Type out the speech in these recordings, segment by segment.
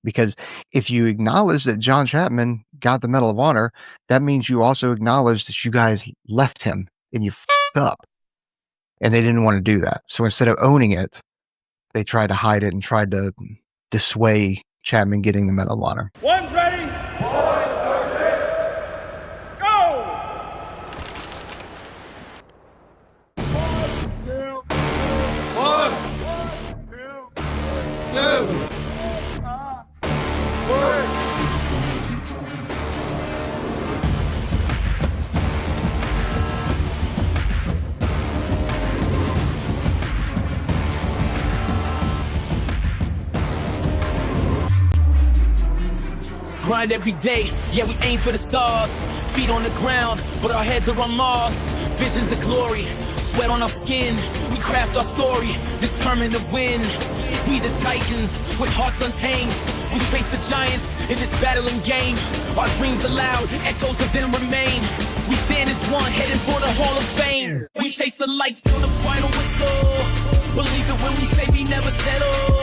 Because if you acknowledge that John Chapman got the Medal of Honor, that means you also acknowledge that you guys left him and you f***ed up. And they didn't want to do that. So instead of owning it, they tried to hide it and tried to dissuade Chapman getting the Medal of Honor. One's ready. Go! 1, 2, 3. Grind every day, yeah, we aim for the stars. Feet on the ground, but our heads are on Mars. Visions of glory, sweat on our skin. We craft our story, determined to win. We the titans, with hearts untamed. We face the giants in this battling game. Our dreams are loud, echoes of them remain. We stand as one, heading for the Hall of Fame. We chase the lights till the final whistle. Believe it when we say we never settle.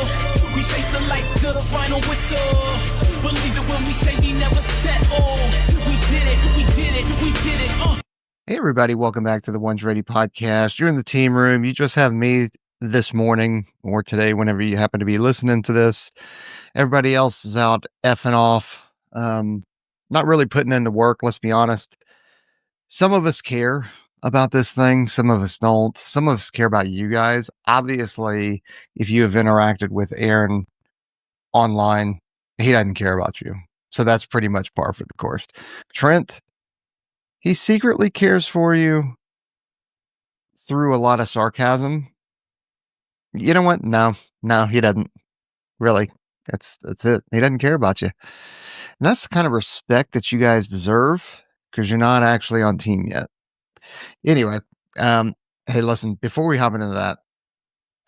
We chase the lights till the final whistle. Believe it when we say we never settle. We did it, we did it, we did it. Hey everybody, welcome back to the One's Ready podcast. You're in the team room. You just have me this morning or today, whenever you happen to be listening to this. Everybody else is out effing off. Not really putting in the work, let's be honest. Some of us care about this thing. Some of us don't. Some of us care about you guys. Obviously, if you have interacted with Aaron online, he doesn't care about you. So that's pretty much par for the course. Trent, he secretly cares for you through a lot of sarcasm. You know what? No, he doesn't. Really. That's it. He doesn't care about you. And that's the kind of respect that you guys deserve because you're not actually on team yet. Anyway, hey, listen, before we hop into that,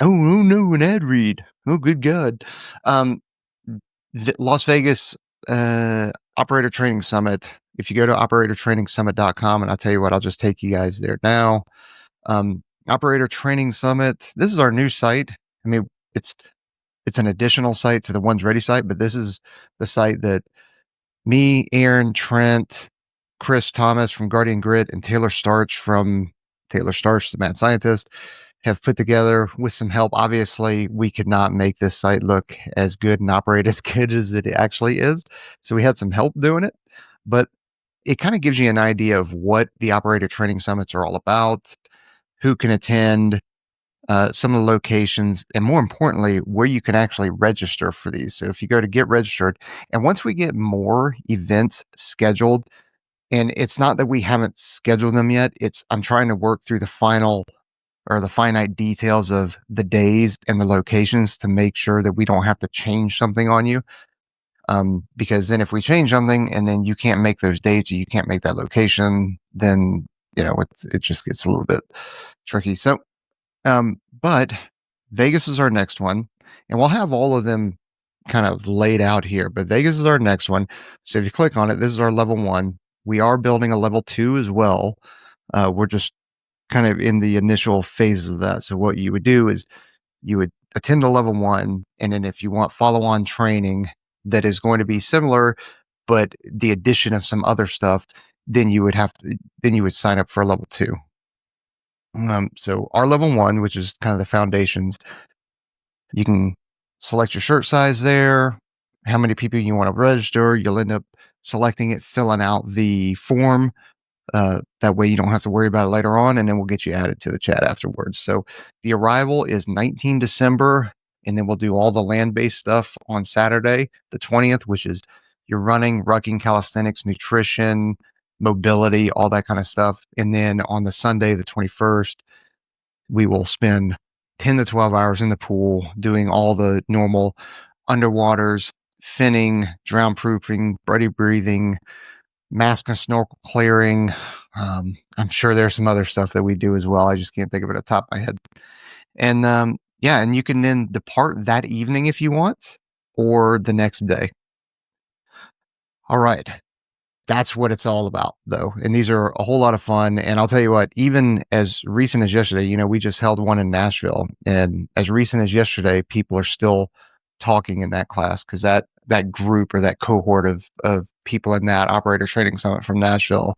oh no, an ad read. Oh, good God. The Las Vegas Operator Training Summit. If you go to operatortrainingsummit.com, and I'll tell you what, I'll just take you guys there now. Operator Training Summit. This is our new site. I mean, it's an additional site to the One's Ready site, but this is the site that me, Aaron, Trent, Chris Thomas from Guardian Grit, and Taylor Starch from Taylor Starch, the mad scientist, have put together with some help. Obviously, we could not make this site look as good and operate as good as it actually is. So we had some help doing it, but it kind of gives you an idea of what the Operator Training Summits are all about, who can attend, some of the locations, and more importantly, where you can actually register for these. So if you go to get registered, and once we get more events scheduled, and it's not that we haven't scheduled them yet, I'm trying to work through the finite details of the days and the locations to make sure that we don't have to change something on you. Because then if we change something and then you can't make those dates or you can't make that location, then, it just gets a little bit tricky. So, but Vegas is our next one, and we'll have all of them kind of laid out here, but Vegas is our next one. So if you click on it, this is our level 1. We are building a level 2 as well. We're just kind of in the initial phases of that. So what you would do is you would attend a level 1, and then if you want follow-on training that is going to be similar, but the addition of some other stuff, then you would sign up for a level 2. So our level 1, which is kind of the foundations, you can select your shirt size there, how many people you want to register. You'll end up selecting it, filling out the form. That way you don't have to worry about it later on, and then we'll get you added to the chat afterwards. So the arrival is 19 December, and then we'll do all the land-based stuff on Saturday, the 20th, which is your running, rucking, calisthenics, nutrition, mobility, all that kind of stuff. And then on the Sunday, the 21st, we will spend 10 to 12 hours in the pool doing all the normal underwaters, finning, drown proofing, buddy breathing, mask and snorkel clearing. I'm sure there's some other stuff that we do as well. I just can't think of it at the top of my head. And and you can then depart that evening if you want, or the next day. All right. That's what it's all about, though. And these are a whole lot of fun. And I'll tell you what, even as recent as yesterday, we just held one in Nashville. And as recent as yesterday, people are still talking in that class because that that group or that cohort of people in that operator training summit from Nashville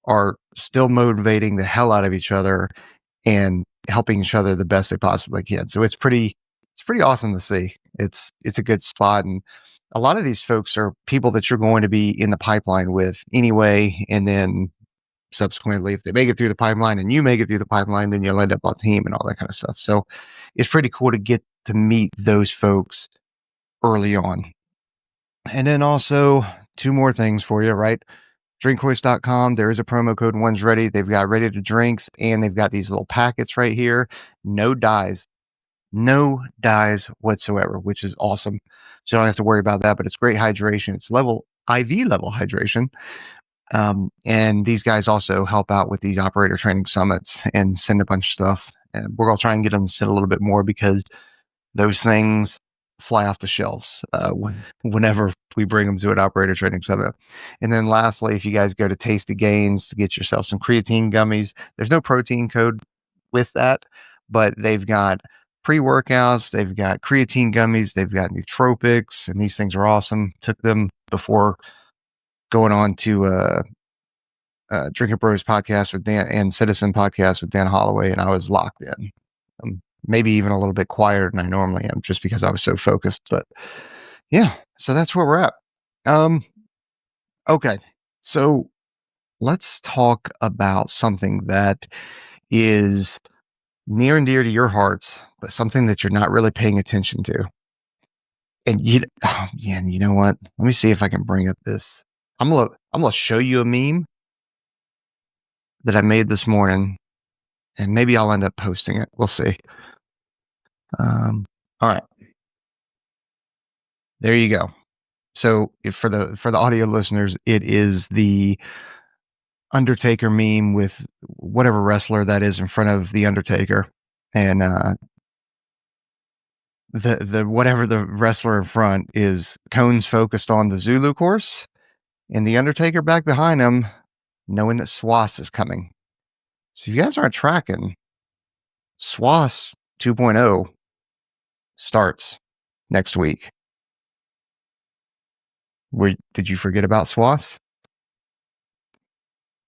are still motivating the hell out of each other and helping each other the best they possibly can. So it's pretty awesome to see. It's a good spot. And a lot of these folks are people that you're going to be in the pipeline with anyway. And then subsequently, if they make it through the pipeline and you make it through the pipeline, then you'll end up on team and all that kind of stuff. So it's pretty cool to get to meet those folks early on. And then also 2 more things for you, right? Drinkhoist.com. There is a promo code One's Ready. They've got ready to drinks and they've got these little packets right here. No dyes whatsoever, which is awesome. So you don't have to worry about that, but it's great hydration. It's IV level hydration. And these guys also help out with these operator training summits and send a bunch of stuff. And we're going to try and get them to send a little bit more because those things fly off the shelves whenever we bring them to an operator training summit. And then lastly, if you guys go to Tasty Gains to get yourself some creatine gummies, there's no protein code with that, but they've got pre-workouts, they've got creatine gummies, they've got nootropics, and these things are awesome. Took them before going on to Drinking Bros podcast with Dan and Citizen podcast with Dan Holloway, and I was locked in. Maybe even a little bit quieter than I normally am just because I was so focused. But yeah, so that's where we're at. Okay, so let's talk about something that is near and dear to your hearts, but something that you're not really paying attention to. And you know what? Let me see if I can bring up this. I'm gonna show you a meme that I made this morning, and maybe I'll end up posting it. We'll see. All right. There you go. So for the audio listeners, it is the Undertaker meme with whatever wrestler that is in front of the Undertaker, and the whatever the wrestler in front is cones focused on the Zulu course, and the Undertaker back behind him, knowing that SWAS is coming. So if you guys aren't tracking, SWAS 2.0 starts next week. Did you forget about SWAS?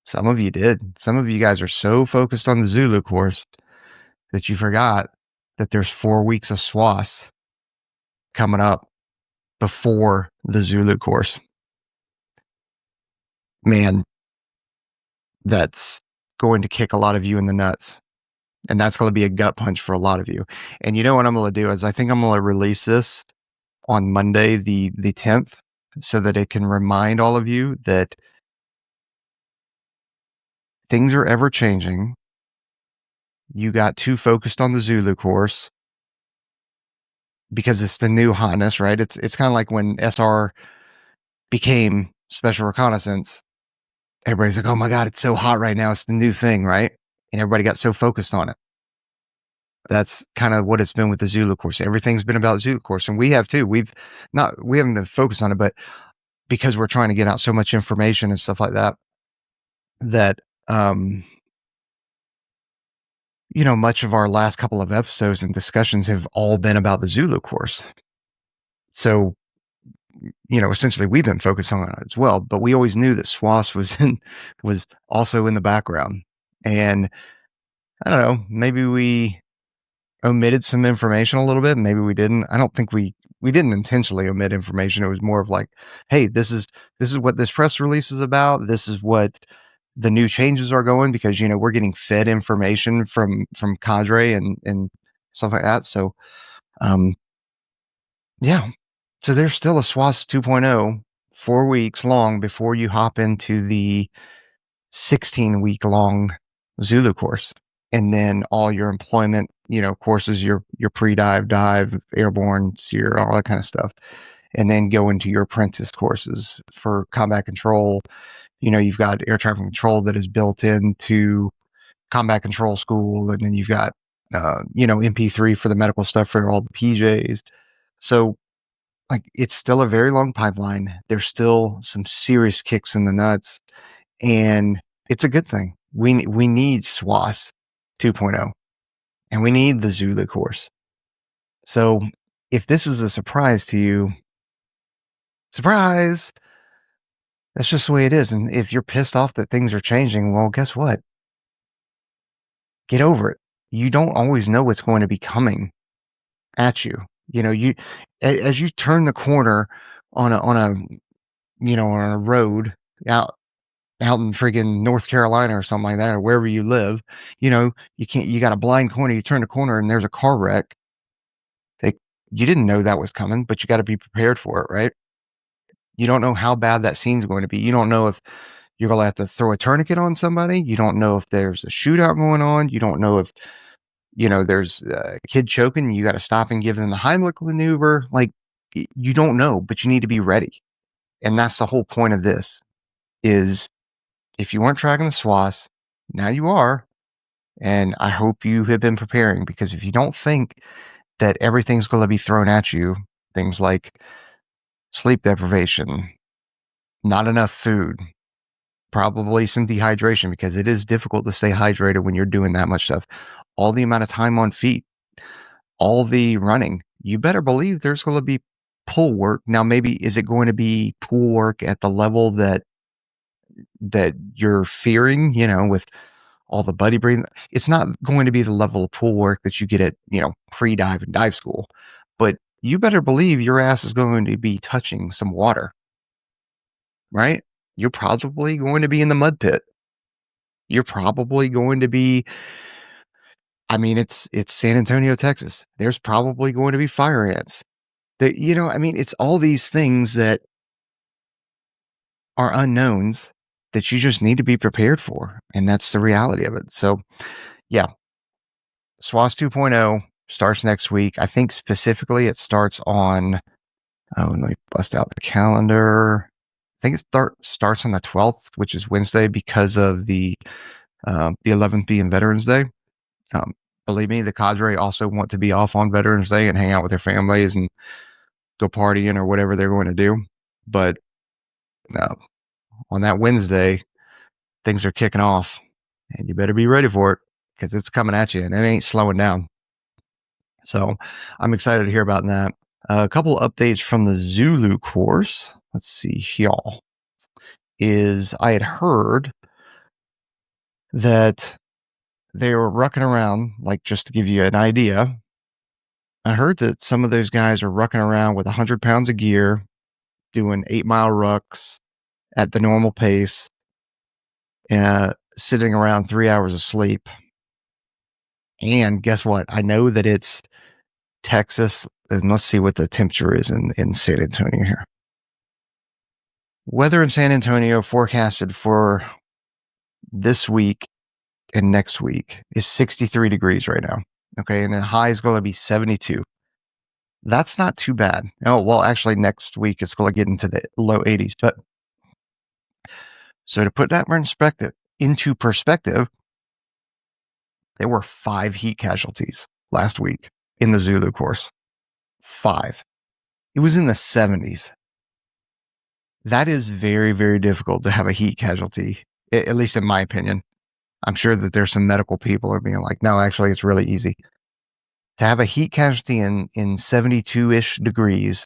Some of you did. Some of you guys are so focused on the Zulu course that you forgot that there's 4 weeks of SWAS coming up before the Zulu course. Man, that's going to kick a lot of you in the nuts. And that's going to be a gut punch for a lot of you. And you know what I'm going to do is I think I'm going to release this on Monday, the 10th, so that it can remind all of you that things are ever changing. You got too focused on the Zulu course because it's the new hotness, right? It's kind of like when SR became Special Reconnaissance. Everybody's like, oh my God, it's so hot right now. It's the new thing, right? And everybody got so focused on it. That's kind of what it's been with the Zulu course. Everything's been about the Zulu course. And we have too. We haven't been focused on it, but because we're trying to get out so much information and stuff like that, much of our last couple of episodes and discussions have all been about the Zulu course. So, essentially we've been focused on it as well, but we always knew that SWAS was also in the background. And I don't know, maybe we omitted some information a little bit. Maybe we didn't. I don't think we didn't intentionally omit information. It was more of like, hey, this is what this press release is about. This is what the new changes are going, because, we're getting fed information from cadre and stuff like that. So, yeah. So there's still a SWAS 2.0, 4 weeks long before you hop into the 16-week long Zulu course. And then all your employment, courses, your pre-dive, dive, airborne, SEER, all that kind of stuff. And then go into your apprentice courses for combat control. You've got air traffic control that is built into combat control school. And then you've got, MP3 for the medical stuff for all the PJs. So it's still a very long pipeline. There's still some serious kicks in the nuts, and it's a good thing. We need SWAS 2.0, and we need the Zulu course. So if this is a surprise to you, Surprise! That's just the way it is. And if you're pissed off that things are changing, well, guess what? Get over it. You don't always know what's going to be coming at you. As you turn the corner on a road out in friggin' North Carolina or something like that, or wherever you live, you got a blind corner, you turn the corner and there's a car wreck. You didn't know that was coming, but you got to be prepared for it, right? You don't know how bad that scene's going to be. You don't know if you're going to have to throw a tourniquet on somebody. You don't know if there's a shootout going on. You don't know if, there's a kid choking. You got to stop and give them the Heimlich maneuver. Like, you don't know, but you need to be ready. And that's the whole point of this is if you weren't tracking the SWAS, now you are. And I hope you have been preparing, because if you don't think that everything's going to be thrown at you, things like sleep deprivation, not enough food, probably some dehydration, because it is difficult to stay hydrated when you're doing that much stuff. All the amount of time on feet, all the running, you better believe there's going to be pull work. Now, maybe is it going to be pull work at the level that you're fearing, with all the buddy breathing? It's not going to be the level of pull work that you get at, pre-dive and dive school, but you better believe your ass is going to be touching some water, right? You're probably going to be in the mud pit. You're probably going to be, it's San Antonio, Texas. There's probably going to be fire ants. It's all these things that are unknowns that you just need to be prepared for. And that's the reality of it. So yeah, SWAS 2.0 starts next week. I think specifically it starts on, let me bust out the calendar. I think it starts on the 12th, which is Wednesday, because of the 11th being Veterans Day. Believe me, the cadre also want to be off on Veterans Day and hang out with their families and go partying or whatever they're going to do. But on that Wednesday, things are kicking off, and you better be ready for it, because it's coming at you and it ain't slowing down. So I'm excited to hear about that. A couple of updates from the Zulu course. Let's see, y'all. I had heard that they were rucking around, like, just to give you an idea, I heard that some of those guys are rucking around with 100 pounds of gear, doing 8-mile rucks at the normal pace, sitting around 3 hours of sleep. And guess what? I know that it's Texas, and let's see what the temperature is in San Antonio here. Weather in San Antonio forecasted for this week and next week is 63 degrees right now. Okay. And the high is going to be 72. That's not too bad. Oh, well, actually next week it's going to get into the low 80s. But so to put that into perspective, there were 5 heat casualties last week in the Zulu course. 5. It was in the 70s. That is very, very difficult to have a heat casualty, at least in my opinion. I'm sure that there's some medical people are being like, no, actually, it's really easy. To have a heat casualty in 72-ish degrees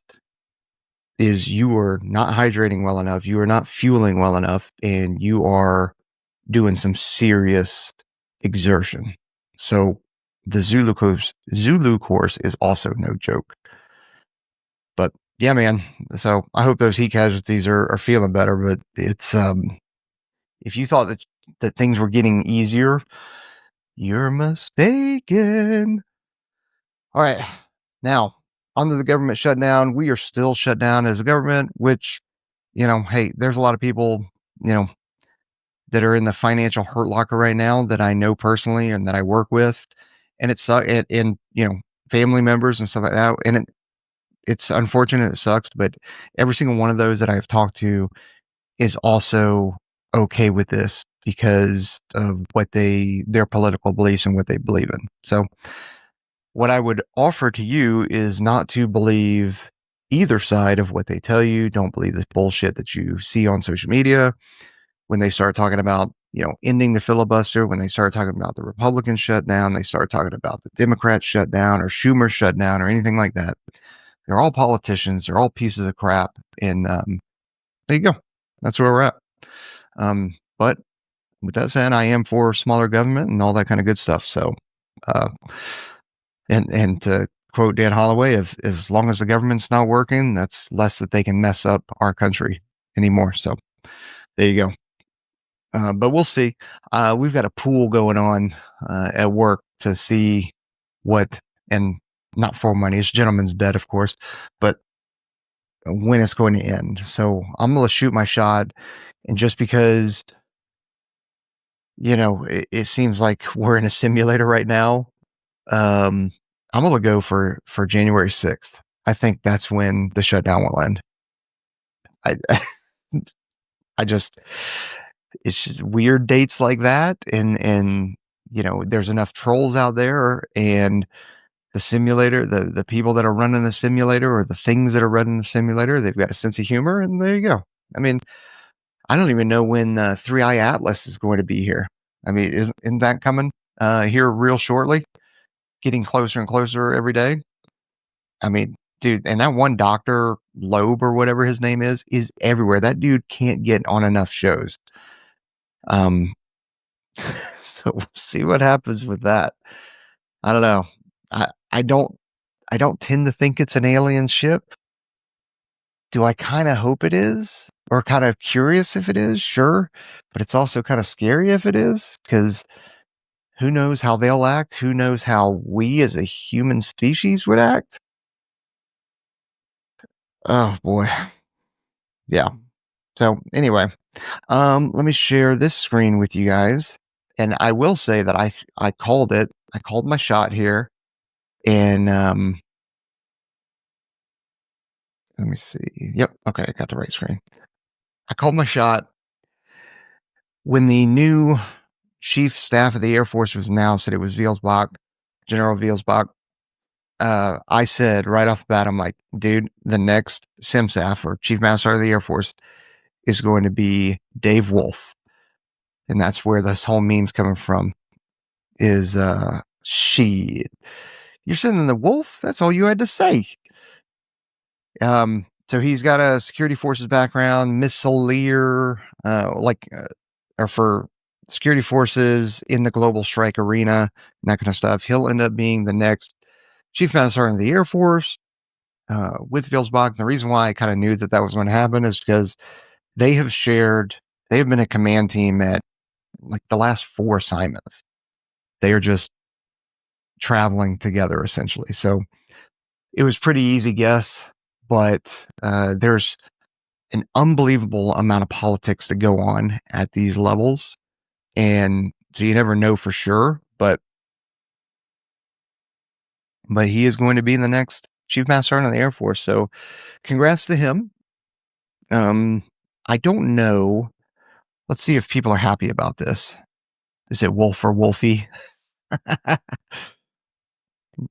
is you are not hydrating well enough, you are not fueling well enough, and you are doing some serious exertion. So the Zulu course is also no joke. But yeah, man. So I hope those heat casualties are feeling better. But it's if you thought that things were getting easier, you're mistaken. All right, now onto the government shutdown. We are still shut down as a government, which, hey, there's a lot of people, that are in the financial hurt locker right now that I know personally and that I work with, and it's and family members and stuff like that, and it's unfortunate, it sucks, but every single one of those that I've talked to is also okay with this because of their political beliefs and what they believe in. So what I would offer to you is not to believe either side of what they tell you. Don't believe this bullshit that you see on social media. When they start talking about, ending the filibuster, when they start talking about the Republican shutdown, they start talking about the Democrat shutdown or Schumer shutdown or anything like that. They're all politicians. They're all pieces of crap. And there you go. That's where we're at. But with that said, I am for smaller government and all that kind of good stuff. So, and to quote Dan Holloway, if as long as the government's not working, that's less that they can mess up our country anymore. So there you go. But we'll see. We've got a pool going on at work to see what, and not for money, it's gentleman's bet, of course, but when it's going to end. So I'm going to shoot my shot. And just because, it seems like we're in a simulator right now, I'm going to go for January 6th. I think that's when the shutdown will end. I just, it's just weird dates like that. And, there's enough trolls out there, and the simulator, the people that are running the simulator, or the things that are running the simulator, they've got a sense of humor, and there you go. I mean, I don't even know when 3 Atlas is going to be here. I mean, isn't that coming here real shortly? Getting closer and closer every day. I mean, dude, and that one Dr. Loeb or whatever his name is everywhere. That dude can't get on enough shows. So we'll see what happens with that. I don't know. I don't tend to think it's an alien ship. Do I kind of hope it is? Or kind of curious if it is? Sure. But it's also kind of scary if it is, because who knows how they'll act? Who knows how we as a human species would act? Oh boy. Yeah. So anyway, let me share this screen with you guys. And I will say that I called it. I called my shot here. And let me see. Yep. Okay. I got the right screen. I called my shot when the new chief staff of the Air Force was announced that it was Wielsbach, General Wielsbach. I said right off the bat, I'm like, dude, the next SimSAF, or Chief Master Sergeant of the Air Force, is going to be Dave Wolf. And that's where this whole meme's coming from, is shit. You're sending the wolf? That's all you had to say. So he's got a security forces background, missileer, or for security forces in the global strike arena, and that kind of stuff. He'll end up being the next Chief Master Sergeant of the Air Force with Wielsbach. And the reason why I kind of knew that was going to happen is because they have been a command team at like the last 4 assignments. They are just traveling together essentially. So it was pretty easy guess, but there's an unbelievable amount of politics that go on at these levels. And so you never know for sure, but he is going to be the next Chief Master Sergeant of the Air Force. So congrats to him. I don't know. Let's see if people are happy about this. Is it Wolf or Wolfie?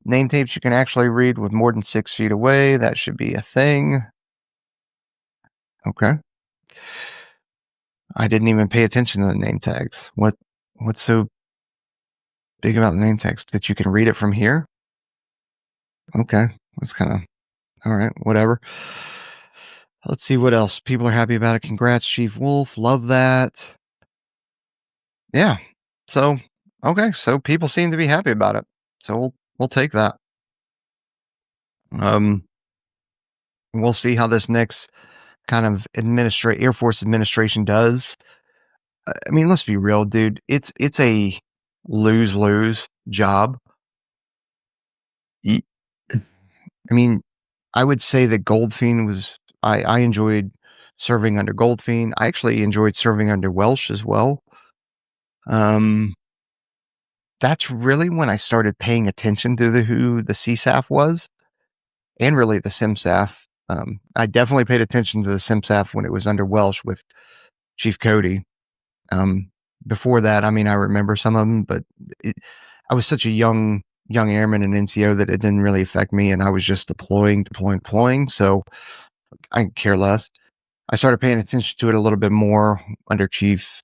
Name tapes you can actually read with more than 6 feet away. That should be a thing. Okay. I didn't even pay attention to the name tags. What's so big about the name tags? That you can read it from here? Okay. That's kind of, all right, whatever. Let's see what else. People are happy about it. Congrats, Chief Wolf. Love that. Yeah. So, okay. So people seem to be happy about it. So we'll take that. We'll see how this next kind of Air Force administration does. I mean, let's be real, dude. It's a lose-lose job. I mean, I would say that Goldfein was, I enjoyed serving under Goldfein. I actually enjoyed serving under Welsh as well. That's really when I started paying attention to who the CSAF was, and really the SimSAF. I definitely paid attention to the SimSAF when it was under Welsh with Chief Cody. Before that, I mean, I remember some of them, but I was such a young airman in NCO that it didn't really affect me, and I was just deploying. So I care less. I started paying attention to it a little bit more under Chief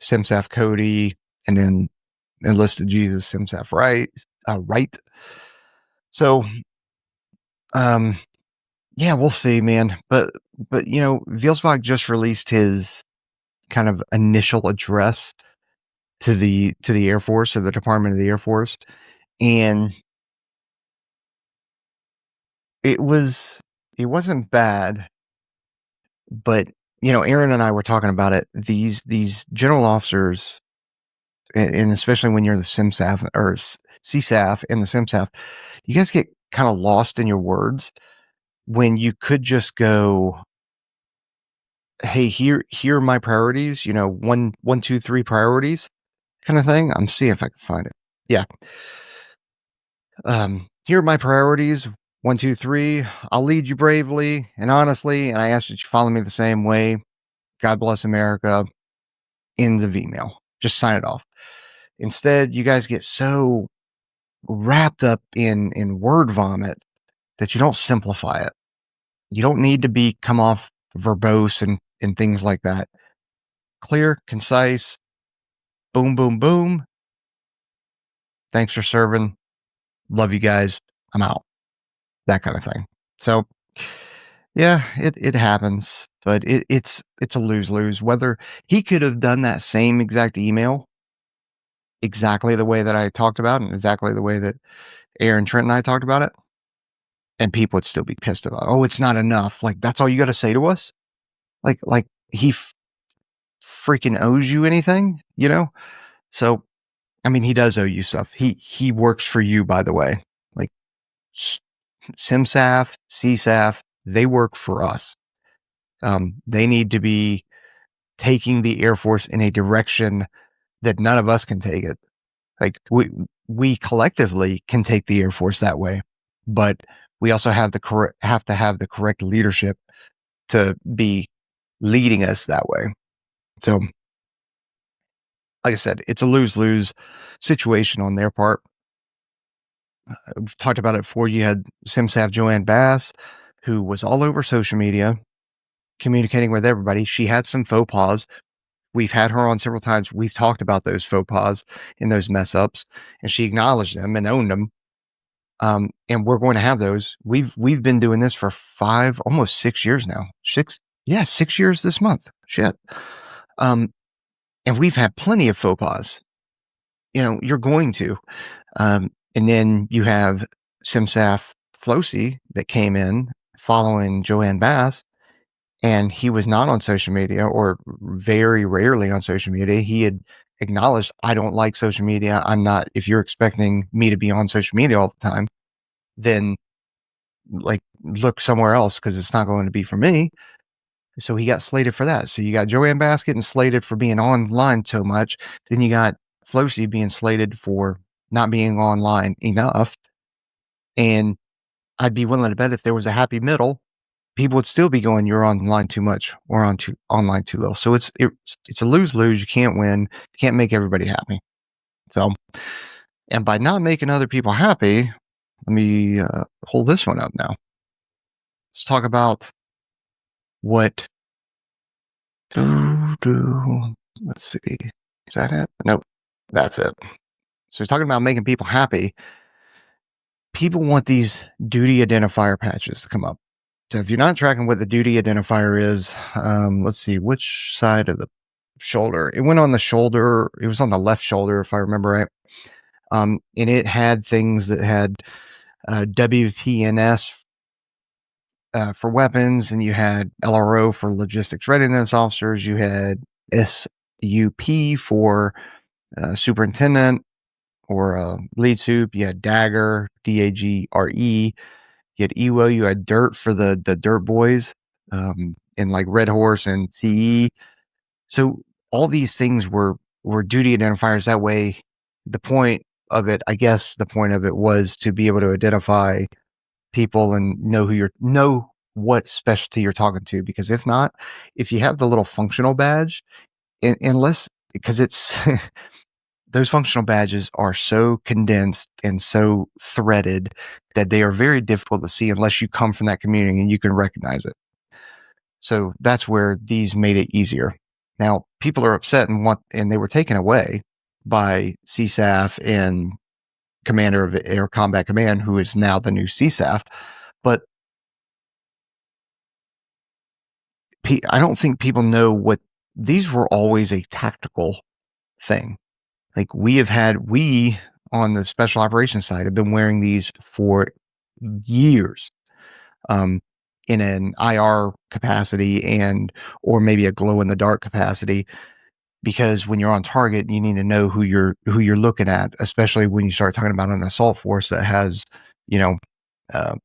SimSAF Cody, and then enlisted Jesus SimSAF right. So Yeah, we'll see, man. But Vilsbach just released his kind of initial address to the Air Force, or the Department of the Air Force, and it wasn't bad, but Aaron and I were talking about it. These general officers, and especially when you're the SimSAF or CSAF and the SimSAF, you guys get kind of lost in your words when you could just go, "Hey, here are my priorities." One, two, three priorities, kind of thing. I'm see if I can find it. Yeah. Here are my priorities. 1, 2, 3. I'll lead you bravely and honestly, and I ask that you follow me the same way. God bless America. End of email. Just sign it off. Instead, you guys get so wrapped up in word vomit that you don't simplify it. You don't need to come off verbose and things like that. Clear, concise, boom, boom, boom. Thanks for serving. Love you guys. I'm out. That kind of thing. So, yeah, it happens, but it's a lose-lose. Whether he could have done that same exact email exactly the way that I talked about, and exactly the way that Aaron, Trent, and I talked about it, and people would still be pissed about, "Oh, it's not enough." Like, that's all you got to say to us? Like he freaking owes you anything, So, I mean, he does owe you stuff. He works for you, by the way. Like, SimSAF, CSAF, they work for us. They need to be taking the Air Force in a direction that none of us can take it. Like, we collectively can take the Air Force that way, but we also have to have the correct leadership to be leading us that way. So, like I said, it's a lose-lose situation on their part. I've talked about it before. You had SimSAF Joanne Bass, who was all over social media, communicating with everybody. She had some faux pas. We've had her on several times. We've talked about those faux pas and those mess ups, and she acknowledged them and owned them. And we're going to have those. We've been doing this for almost 6 years now. 6 years this month. Shit. And we've had plenty of faux pas. You're going to. And then you have SimSAF Flosi that came in following Joanne Bass, and he was not on social media, or very rarely on social media. He had acknowledged, "I don't like social media. I'm not, if you're expecting me to be on social media all the time, then look somewhere else, because it's not going to be for me." So he got slated for that. So you got Joanne Bass getting slated for being online so much. Then you got Flosi being slated for not being online enough. And I'd be willing to bet if there was a happy middle, people would still be going, "You're online too much," or online too little. So it's a lose-lose. You can't win. You can't make everybody happy. So, and by not making other people happy, let me pull this one up now. Let's talk about what. Let's see. Is that it? Nope. That's it. So he's talking about making people happy. People want these duty identifier patches to come up. So if you're not tracking what the duty identifier is, let's see, which side of the shoulder? It went on the shoulder. It was on the left shoulder, if I remember right. And it had things that had WPNS for weapons, and you had LRO for logistics readiness officers. You had SUP for superintendent or lead soup. You had Dagger, DAGRE. You had EWO. You had Dirt for the Dirt Boys, and like Red Horse and CE. So all these things were duty identifiers. That way, the point of it was to be able to identify people and know what specialty you're talking to. Because if you have the little functional badge, because it's those functional badges are so condensed and so threaded that they are very difficult to see unless you come from that community and you can recognize it. So that's where these made it easier. Now, people are upset and they were taken away by CSAF and Commander of Air Combat Command, who is now the new CSAF. But I don't think people know what these were always a tactical thing. Like we on the special operations side have been wearing these for years, in an IR capacity or maybe a glow in the dark capacity, because when you're on target, you need to know who you're looking at, especially when you start talking about an assault force that has,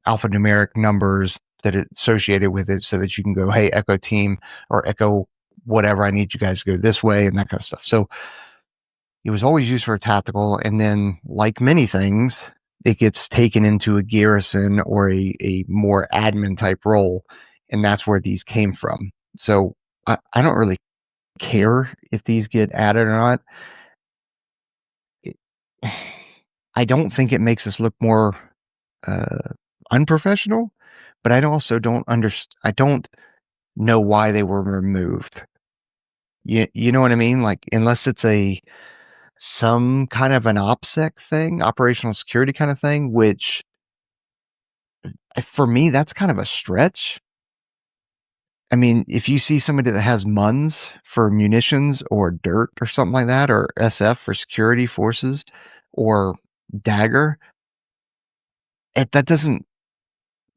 alphanumeric numbers that are associated with it, so that you can go, hey, echo team or echo whatever, I need you guys to go this way, and that kind of stuff. So it was always used for a tactical, and then, like many things, it gets taken into a garrison or a more admin type role, and that's where these came from. So I don't really care if these get added or not. I don't think it makes us look more unprofessional, but I also don't I don't know why they were removed. You know what I mean? Like, unless it's some kind of an OPSEC thing, operational security kind of thing, which for me, that's kind of a stretch. I mean, if you see somebody that has MUNs for munitions or dirt or something like that, or SF for security forces or dagger, that doesn't,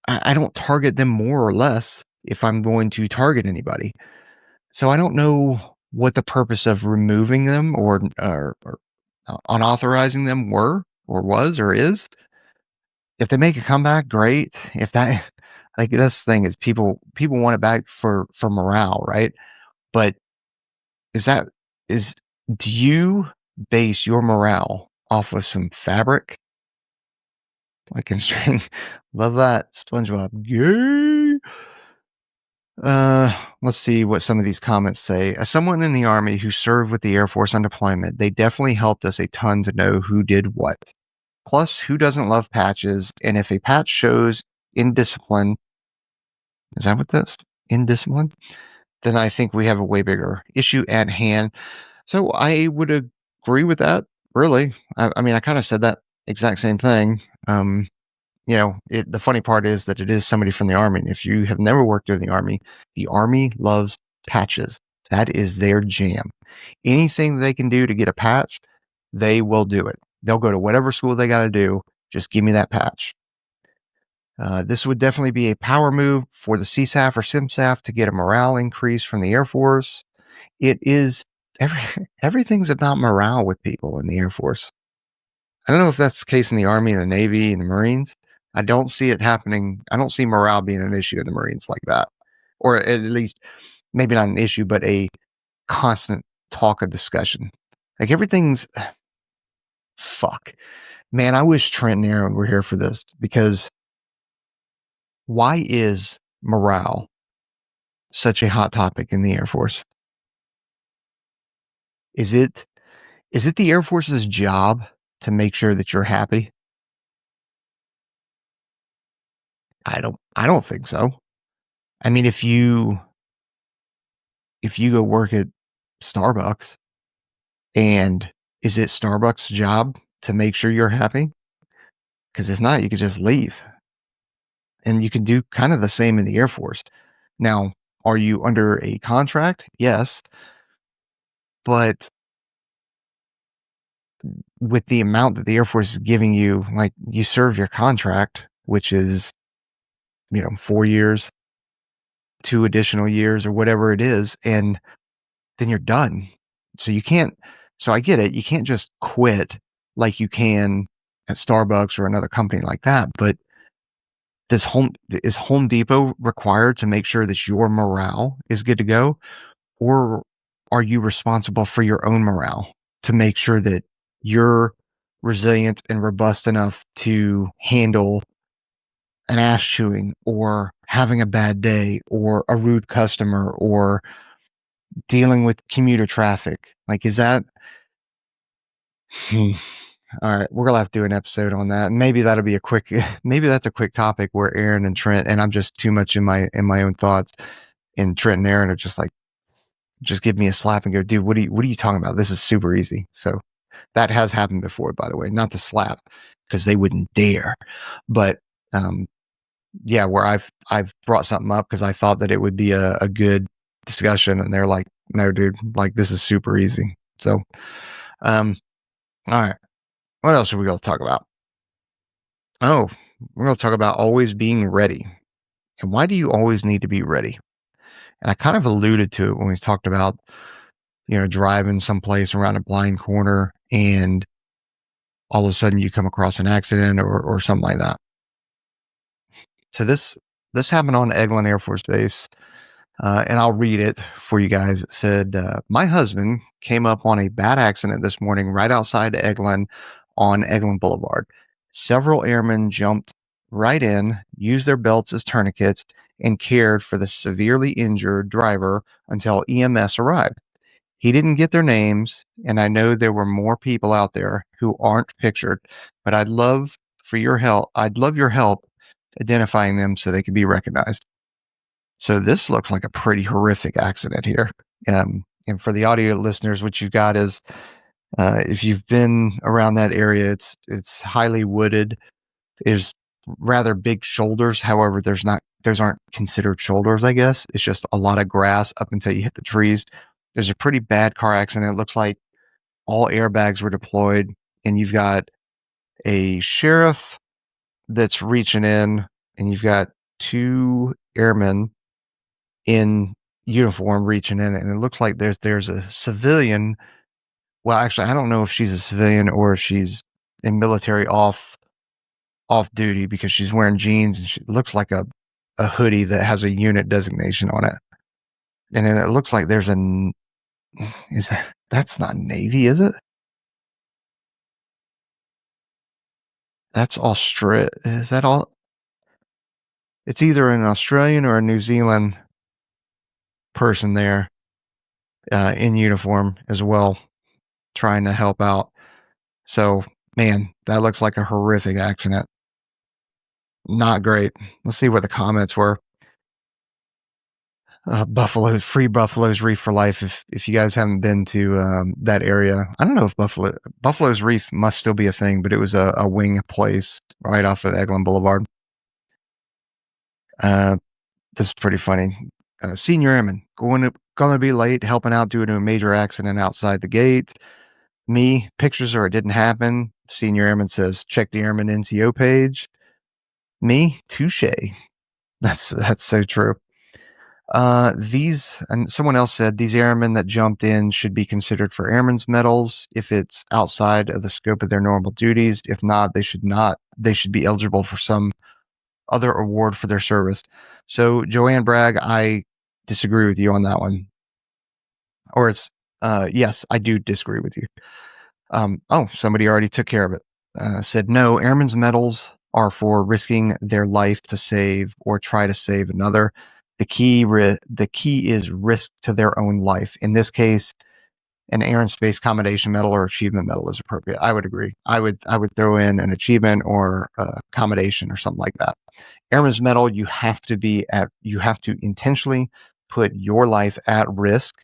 I don't target them more or less if I'm going to target anybody. So I don't know what the purpose of removing them or unauthorizing them were or was or is. If they make a comeback, great. If that, like, that's the thing, is people want it back for morale, right? But do you base your morale off of some fabric? Like in string, love that SpongeBob. Yay! Let's see what some of these comments say. As someone in the Army who served with the Air Force on deployment, they definitely helped us a ton to know who did what. Plus, who doesn't love patches? And if a patch shows indiscipline, is that what this? Indiscipline? Then I think we have a way bigger issue at hand. So I would agree with that, really. I mean, I kind of said that exact same thing. The funny part is that it is somebody from the Army. And if you have never worked in the Army loves patches. That is their jam. Anything they can do to get a patch, they will do it. They'll go to whatever school they got to do. Just give me that patch. This would definitely be a power move for the CSAF or SIMSAF to get a morale increase from the Air Force. It is everything's about morale with people in the Air Force. I don't know if that's the case in the Army and the Navy and the Marines. I don't see it happening. I don't see morale being an issue in the Marines like that. Or at least maybe not an issue, but a constant talk of discussion. Like, everything's fuck. Man, I wish Trent and Aaron were here for this, because why is morale such a hot topic in the Air Force? Is it the Air Force's job to make sure that you're happy? I don't think so. I mean, if you go work at Starbucks, and is it Starbucks' job to make sure you're happy? Because if not, you could just leave. And you can do kind of the same in the Air Force. Now, are you under a contract? Yes. But with the amount that the Air Force is giving you, like, you serve your contract, which is, 4 years, 2 additional years, or whatever it is, and then you're done. So I get it. You can't just quit like you can at Starbucks or another company like that. But is Home Depot required to make sure that your morale is good to go? Or are you responsible for your own morale to make sure that you're resilient and robust enough to handle an ass chewing, or having a bad day, or a rude customer, or dealing with commuter traffic? Like, is that... All right, we're gonna have to do an episode on that. Maybe that'll be maybe that's a quick topic where Aaron and Trent, and I'm just too much in my own thoughts, and Trent and Aaron are just like, just give me a slap and go, dude, what are you talking about? This is super easy. So that has happened before, by the way. Not the slap, because they wouldn't dare. But yeah, where I've brought something up because I thought that it would be a good discussion, and they're like, no, dude, like this is super easy. So, all right, what else are we going to talk about? Oh, we're going to talk about always being ready. And why do you always need to be ready? And I kind of alluded to it when we talked about, driving someplace around a blind corner and all of a sudden you come across an accident or something like that. So this happened on Eglin Air Force Base, and I'll read it for you guys. It said, "My husband came up on a bad accident this morning right outside Eglin on Eglin Boulevard. Several airmen jumped right in, used their belts as tourniquets, and cared for the severely injured driver until EMS arrived. He didn't get their names, and I know there were more people out there who aren't pictured, but I'd love your help identifying them so they can be recognized." So this looks like a pretty horrific accident here. And for the audio listeners, what you've got is, if you've been around that area, it's highly wooded. There's rather big shoulders. However, those aren't considered shoulders, I guess. It's just a lot of grass up until you hit the trees. There's a pretty bad car accident. It looks like all airbags were deployed, and you've got a sheriff that's reaching in, and you've got two airmen in uniform reaching in, and it looks like there's a civilian. Well, actually, I don't know if she's a civilian or if she's in military off duty, because she's wearing jeans and she looks like a hoodie that has a unit designation on it. And then it looks like there's that's not Navy, is it? That's Australia. Is that all? It's either an Australian or a New Zealand person there, in uniform as well, trying to help out. So, man, that looks like a horrific accident. Not great. Let's see what the comments were. Free Buffalo's Reef for life. If you guys haven't been to that area, I don't know if Buffalo's Reef must still be a thing, but it was a wing place right off of Eglin Boulevard. This is pretty funny. Senior airman gonna be late helping out due to a major accident outside the gate. Me, pictures or it didn't happen. Senior airman says, check the airman NCO page. Me, touche. That's so true. And someone else said these airmen that jumped in should be considered for airmen's medals if it's outside of the scope of their normal duties. If not, they should be eligible for some other award for their service. So Joanne Bragg, I disagree with you on that one. Or yes, I do disagree with you. Somebody already took care of it. Said no, airmen's medals are for risking their life to save or try to save another. The key is risk to their own life. In this case, an Air and Space Commendation Medal or Achievement Medal is appropriate. I would agree. I would throw in an achievement or a commendation or something like that. Airman's Medal, you have to intentionally put your life at risk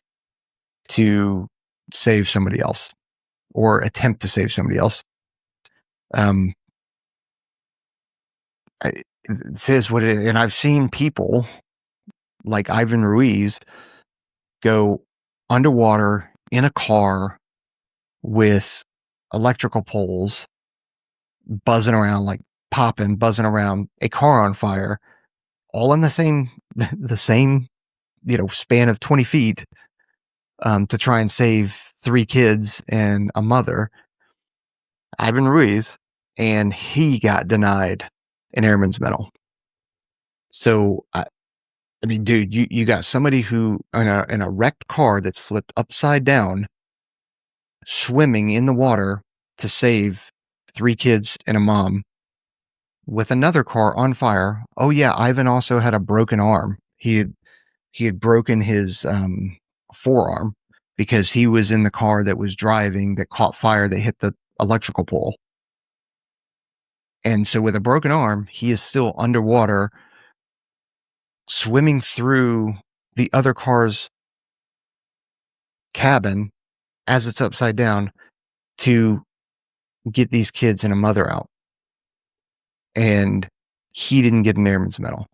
to save somebody else or attempt to save somebody else. It says what it is, and I've seen people like Ivan Ruiz go underwater in a car with electrical poles buzzing around, like buzzing around, a car on fire, all in the same span of 20 feet, to try and save 3 kids and a mother. Ivan Ruiz, and he got denied an airman's medal. So I mean, dude, you got somebody who in a wrecked car that's flipped upside down, swimming in the water to save 3 kids and a mom, with another car on fire. Oh yeah, Ivan also had a broken arm. He had broken his forearm because he was in the car that was driving that caught fire that hit the electrical pole. And so with a broken arm, he is still underwater, swimming through the other car's cabin as it's upside down to get these kids and a mother out. And he didn't get an airman's medal.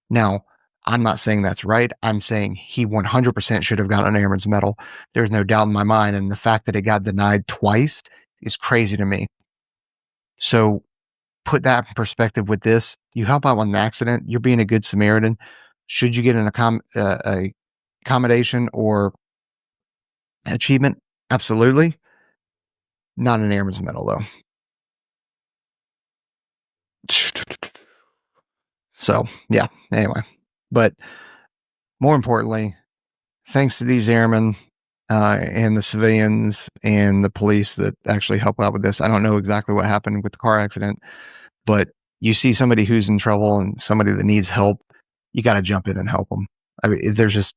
Now, I'm not saying that's right. I'm saying he 100% should have gotten an airman's medal. There's no doubt in my mind. And the fact that it got denied twice is crazy to me. So put that in perspective with this. You help out with an accident, you're being a good Samaritan. Should you get an accommodation or achievement? Absolutely. Not an airman's medal, though. So, yeah, anyway. But more importantly, thanks to these airmen and the civilians and the police that actually help out with this. I don't know exactly what happened with the car accident, but you see somebody who's in trouble and somebody that needs help, you got to jump in and help them. I mean, there's just,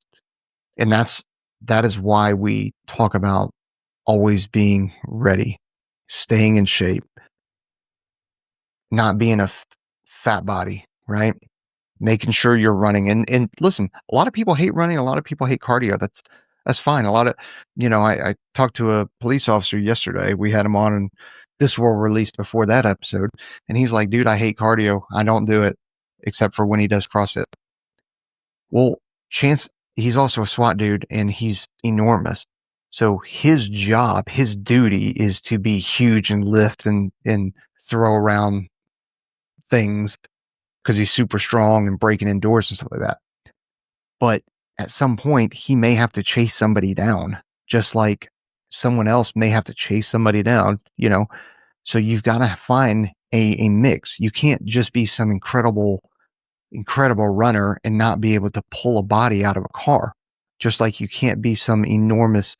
and that is why we talk about always being ready, staying in shape, not being a fat body, right? Making sure you're running. And listen, a lot of people hate running. A lot of people hate cardio. That's fine. A lot of, I talked to a police officer yesterday. We had him on, and this will released before that episode. And he's like, dude, I hate cardio. I don't do it except for when he does CrossFit. Well, he's also a SWAT dude, and he's enormous. So his job, his duty is to be huge and lift and throw around things because he's super strong and breaking in doors and stuff like that. But at some point, he may have to chase somebody down, just like someone else may have to chase somebody down, So you've got to find a mix. You can't just be some incredible runner and not be able to pull a body out of a car. Just like you can't be some enormous,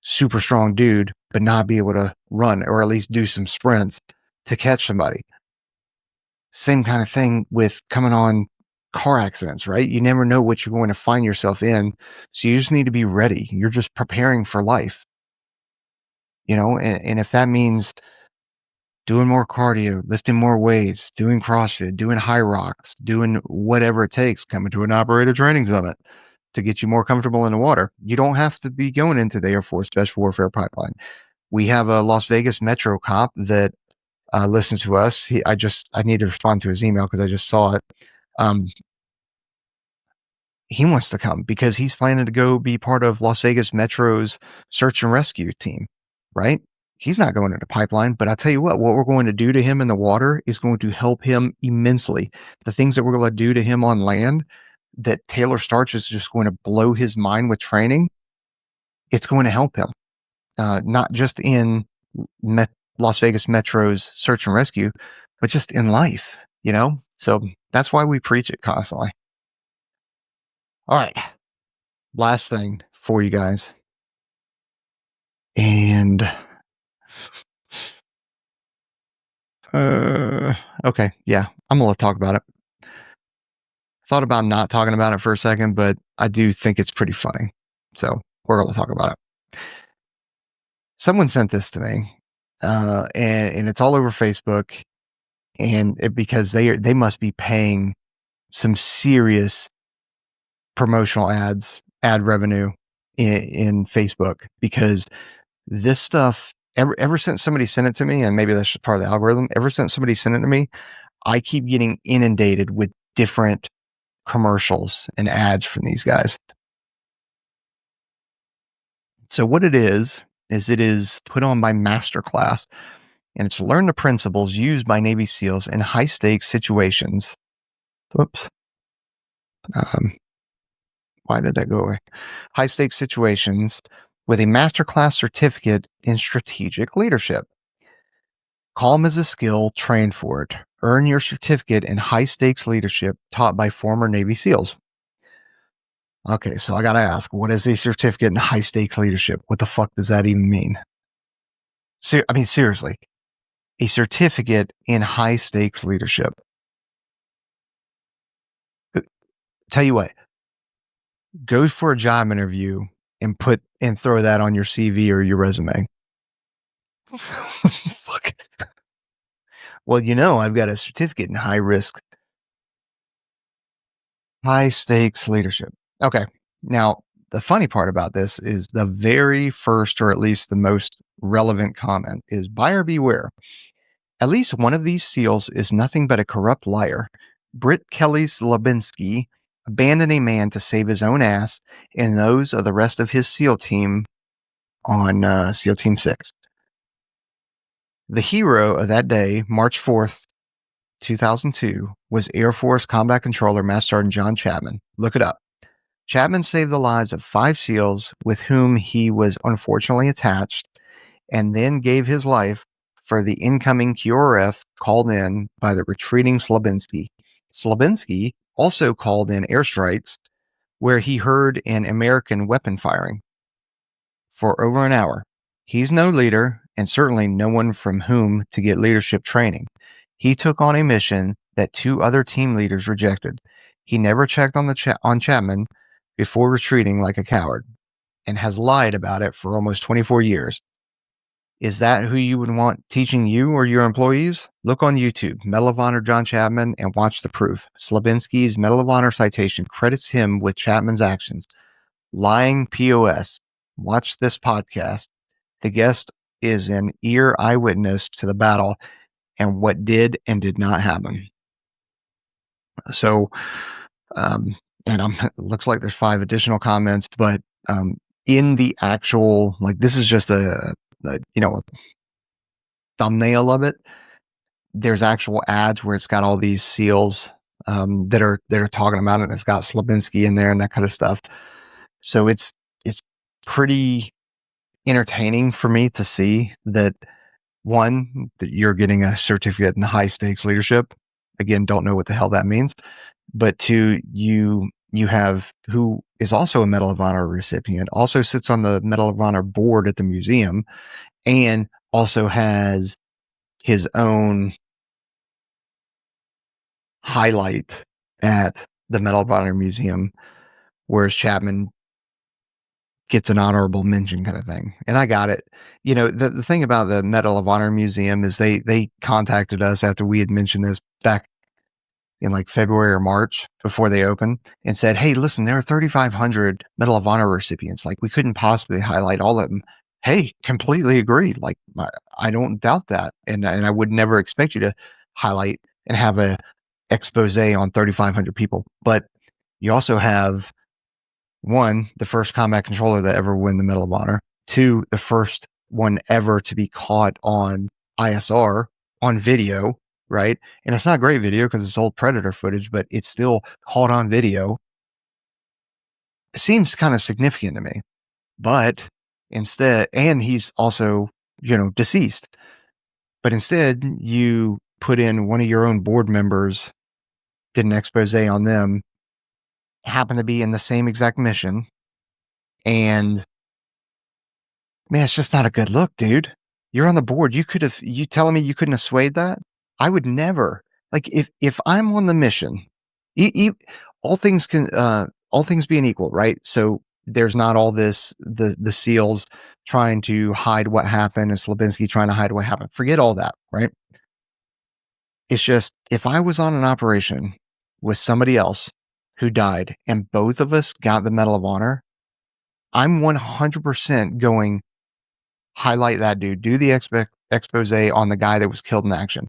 super strong dude, but not be able to run or at least do some sprints to catch somebody. Same kind of thing with coming on car accidents, right? You never know what you're going to find yourself in. So you just need to be ready. You're just preparing for life, and if that means doing more cardio, lifting more weights, doing CrossFit, doing high rocks, doing whatever it takes, coming to an operator training summit to get you more comfortable in the water. You don't have to be going into the Air Force Special Warfare Pipeline. We have a Las Vegas Metro cop that listens to us. I need to respond to his email because I just saw it. He wants to come because he's planning to go be part of Las Vegas Metro's search and rescue team, right? He's not going into pipeline, but I'll tell you what we're going to do to him in the water is going to help him immensely. The things that we're going to do to him on land that Taylor Starch is just going to blow his mind with training. It's going to help him, not just in Las Vegas Metro's search and rescue, but just in life, So that's why we preach it constantly. All right. Last thing for you guys. And okay, yeah, I'm gonna talk about it. Thought about not talking about it for a second, but I do think it's pretty funny. So we're gonna talk about it. Someone sent this to me, and it's all over Facebook, and because they must be paying some serious promotional ad revenue in Facebook, because this stuff ever since somebody sent it to me, and maybe that's just part of the algorithm, ever since somebody sent it to me, I keep getting inundated with different commercials and ads from these guys. So what it is it is put on by Masterclass, and it's learn the principles used by Navy SEALs in high stakes situations. Whoops. Why did that go away? High stakes situations with a masterclass certificate in strategic leadership. Calm is a skill, train for it. Earn your certificate in high stakes leadership taught by former Navy SEALs. Okay, so I got to ask, what is a certificate in high stakes leadership? What the fuck does that even mean? Seriously, a certificate in high stakes leadership. Tell you what, go for a job interview and throw that on your CV or your resume. Fuck. Well, I've got a certificate in high stakes leadership. Okay. Now, the funny part about this is the very first, or at least the most relevant comment is buyer beware. At least one of these SEALs is nothing but a corrupt liar. Britt Kelly Slabinski abandoned a man to save his own ass and those of the rest of his SEAL team on SEAL Team 6. The hero of that day, March 4th, 2002, was Air Force Combat Controller Master Sergeant John Chapman. Look it up. Chapman saved the lives of 5 SEALs with whom he was unfortunately attached, and then gave his life for the incoming QRF called in by the retreating Slabinski. Slabinski also called in airstrikes where he heard an American weapon firing for over an hour. He's no leader and certainly no one from whom to get leadership training. He took on a mission that 2 other team leaders rejected. He never checked on on Chapman before retreating like a coward and has lied about it for almost 24 years. Is that who you would want teaching you or your employees? Look on YouTube, Medal of Honor John Chapman, and watch the proof. Slabinski's Medal of Honor citation credits him with Chapman's actions. Lying POS. Watch this podcast. The guest is an ear eyewitness to the battle and what did and did not happen. So, and it looks like there's 5 additional comments, but in the actual, like, this is just a thumbnail of it. There's actual ads where it's got all these SEALs that are talking about it. And it's got Slabinski in there and that kind of stuff. So it's pretty entertaining for me to see that, one, that you're getting a certificate in high stakes leadership. Again, don't know what the hell that means. But 2, you have who is also a Medal of Honor recipient, also sits on the Medal of Honor board at the museum, and also has his own highlight at the Medal of Honor Museum, whereas Chapman gets an honorable mention kind of thing. And I got it. The thing about the Medal of Honor Museum is they contacted us after we had mentioned this back in like February or March before they opened and said, hey, listen, there are 3,500 Medal of Honor recipients. Like, we couldn't possibly highlight all of them. Hey, completely agree. Like, I don't doubt that. And I would never expect you to highlight and have a expose on 3,500 people. But you also have, 1, the first combat controller that ever win the Medal of Honor. 2, the first one ever to be caught on ISR on video, right? And it's not great video because it's old Predator footage, but it's still caught on video. It seems kind of significant to me. But instead, and he's also, deceased. But instead, you put in one of your own board members, did an expose on them, happened to be in the same exact mission. And man, it's just not a good look, dude. You're on the board. You telling me you couldn't have swayed that? I would never. Like, if I'm on the mission, all things being equal, right? So there's not all this, the SEALs trying to hide what happened and Slabinski trying to hide what happened. Forget all that, right? It's just, if I was on an operation with somebody else who died and both of us got the Medal of Honor, I'm 100% going, highlight that dude, do the expose on the guy that was killed in action,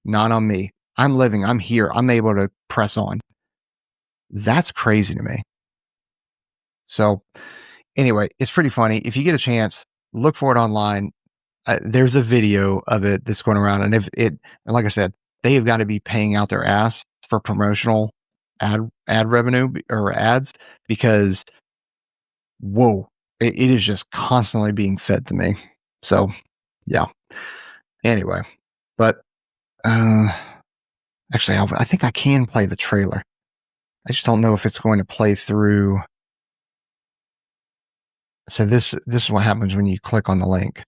not on me. I'm living, I'm here, I'm able to press on. That's crazy to me. So anyway, it's pretty funny. If you get a chance, look for it online. There's a video of it that's going around, and like I said, they have got to be paying out their ass for promotional ad revenue or ads, because whoa, it is just constantly being fed to me. So yeah. Anyway, but actually, I think I can play the trailer. I just don't know if it's going to play through. So this is what happens when you click on the link.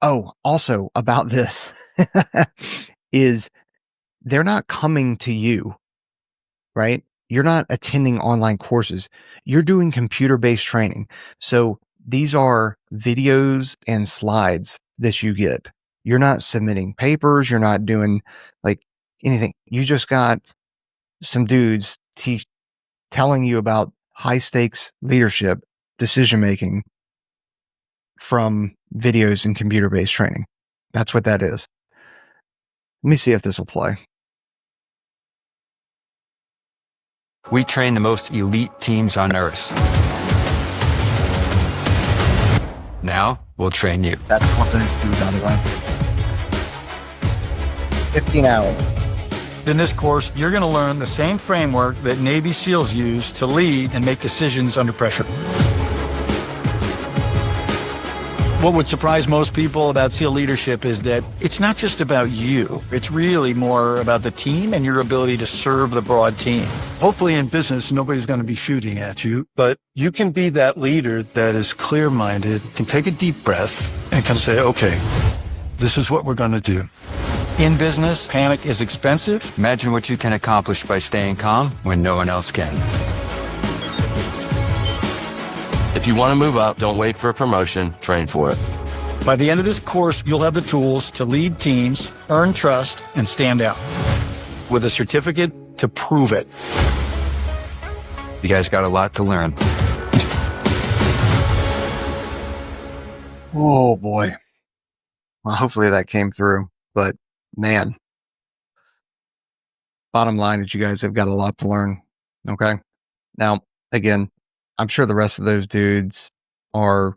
Oh, also about this is they're not coming to you, right? You're not attending online courses. You're doing computer-based training. So these are videos and slides that you get. You're not submitting papers. You're not doing like anything. You just got some dudes telling you about high stakes leadership, decision making from videos and computer based training. That's what that is. Let me see if this will play. We train the most elite teams on Earth. Now, we'll train you. That's what this dude, by the way. 15 hours. In this course, you're going to learn the same framework that Navy SEALs use to lead and make decisions under pressure. What would surprise most people about SEAL leadership is that it's not just about you. It's really more about the team and your ability to serve the broad team. Hopefully in business, nobody's going to be shooting at you, but you can be that leader that is clear-minded, can take a deep breath, and can say, okay, this is what we're going to do. In business, panic is expensive. Imagine what you can accomplish by staying calm when no one else can. If you want to move up, don't wait for a promotion, train for it. By the end of this course, you'll have the tools to lead teams, earn trust, and stand out. With a certificate to prove it. You guys got a lot to learn. Oh boy. Well, hopefully that came through, but man, bottom line is you guys have got a lot to learn. Okay. Now, again, I'm sure the rest of those dudes are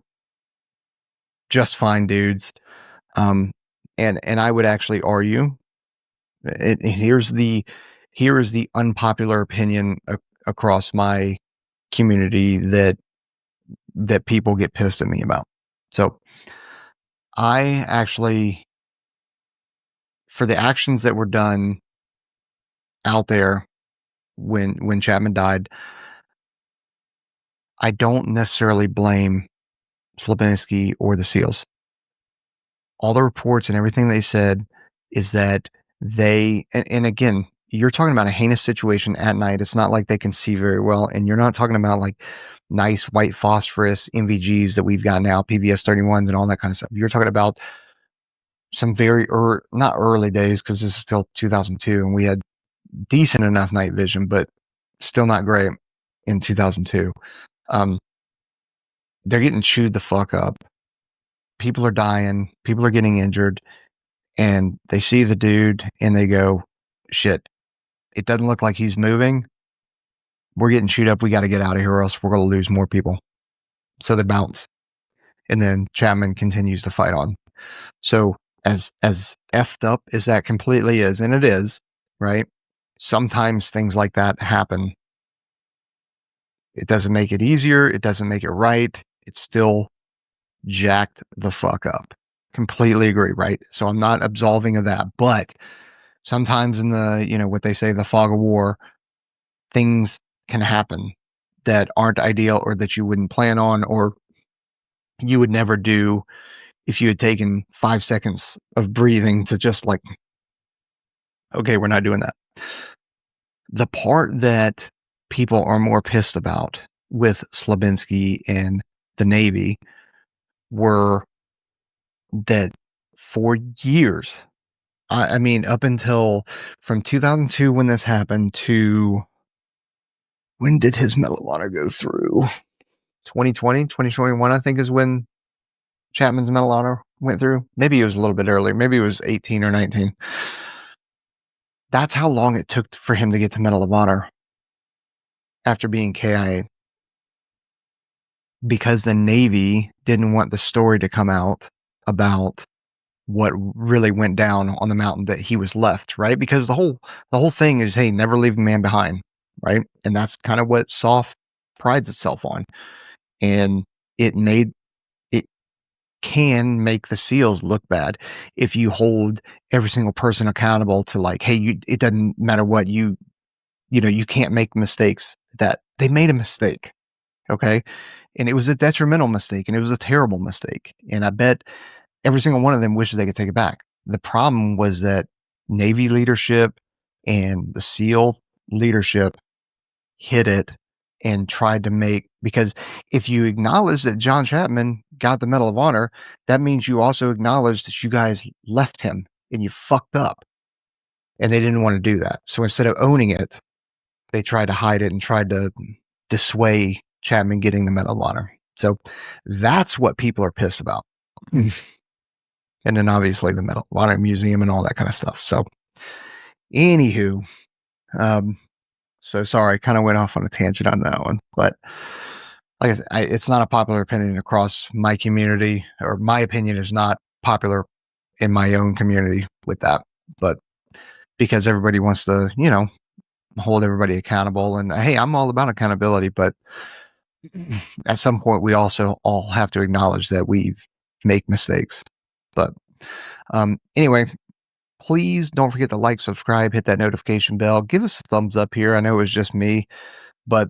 just fine dudes. And I would actually argue here's the unpopular opinion across my community that people get pissed at me about. So I actually, for the actions that were done out there when Chapman died, I don't necessarily blame Slabinski or the SEALs. All the reports and everything they said is that and again, you're talking about a heinous situation at night. It's not like they can see very well. And you're not talking about like nice white phosphorus NVGs that we've got now, PBS 31s and all that kind of stuff. You're talking about some very not early days, because this is still 2002 and we had decent enough night vision, but still not great in 2002. They're getting chewed the fuck up. People are dying. People are getting injured. And they see the dude and they go, shit, it doesn't look like he's moving. We're getting chewed up. We got to get out of here or else we're going to lose more people. So they bounce. And then Chapman continues to fight on. So as effed up as that completely is, and it is, right? Sometimes things like that happen. It doesn't make it easier. It doesn't make it right. It's still jacked the fuck up. Completely agree, right? So I'm not absolving of that, but sometimes in the, what they say, the fog of war, things can happen that aren't ideal or that you wouldn't plan on or you would never do if you had taken 5 seconds of breathing to just like, okay, we're not doing that. The part that people are more pissed about with Slabinski and the Navy were that for years, I mean, up until from 2002 when this happened to when did his Medal of Honor go through? 2020, 2021, I think is when Chapman's Medal of Honor went through. Maybe it was a little bit earlier. Maybe it was 18 or 19. That's how long it took for him to get to Medal of Honor after being KIA. Because the Navy didn't want the story to come out about what really went down on the mountain that he was left, right? Because the whole thing is, hey, never leave a man behind, right? And that's kind of what SOF prides itself on. And it can make the SEALs look bad if you hold every single person accountable to like, hey, it doesn't matter what you can't make mistakes. That they made a mistake. Okay. And it was a detrimental mistake and it was a terrible mistake. And I bet every single one of them wishes they could take it back. The problem was that Navy leadership and the SEAL leadership hit it and tried to because if you acknowledge that John Chapman got the Medal of Honor, that means you also acknowledge that you guys left him and you fucked up. And they didn't want to do that. So instead of owning it, they tried to hide it and tried to dissuade Chapman getting the Medal of Honor. So that's what people are pissed about. And then obviously the Medal of Honor Museum and all that kind of stuff. So anywho, So sorry, kind of went off on a tangent on that one. But like I said, it's not a popular opinion across my community, or my opinion is not popular in my own community with that. But because everybody wants to, hold everybody accountable. And hey, I'm all about accountability, but at some point we also all have to acknowledge that we make mistakes. But anyway, please don't forget to like, subscribe, hit that notification bell, give us a thumbs up here. I know it was just me, but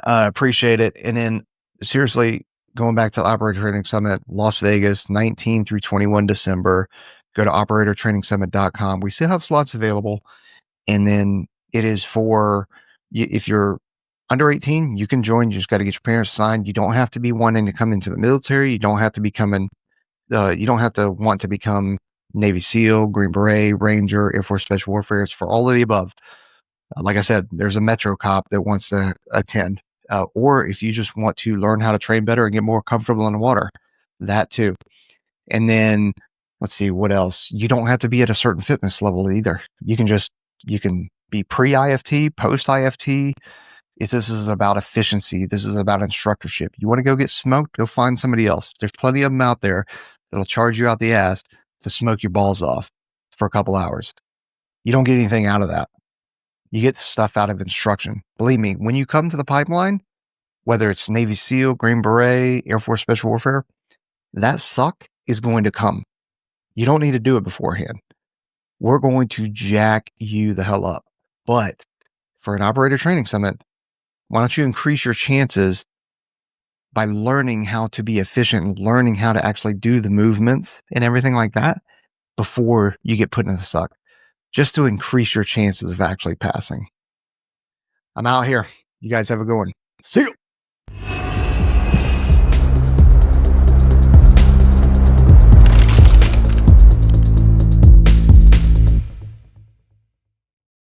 appreciate it. And then seriously, going back to the Operator Training Summit, Las Vegas, 19 through 21 December, go to operatortrainingsummit.com. We still have slots available. And then it is for, if you're under 18, you can join. You just got to get your parents signed. You don't have to be wanting to come into the military. You don't have to you don't have to want to become Navy SEAL, Green Beret, Ranger, Air Force Special Warfare. It's for all of the above. Like I said, there's a Metro cop that wants to attend. Or if you just want to learn how to train better and get more comfortable in the water, that too. And then let's see what else. You don't have to be at a certain fitness level either. You can be pre-IFT, post-IFT. This is about efficiency. This is about instructorship. You want to go get smoked? Go find somebody else. There's plenty of them out there that'll charge you out the ass to smoke your balls off for a couple hours. You don't get anything out of that. You get stuff out of instruction. Believe me, when you come to the pipeline, whether it's Navy SEAL, Green Beret, Air Force Special Warfare, that suck is going to come. You don't need to do it beforehand. We're going to jack you the hell up. But for an Operator Training Summit, why don't you increase your chances by learning how to be efficient, learning how to actually do the movements and everything like that before you get put in the suck, just to increase your chances of actually passing. I'm out here. You guys have a good one. See you.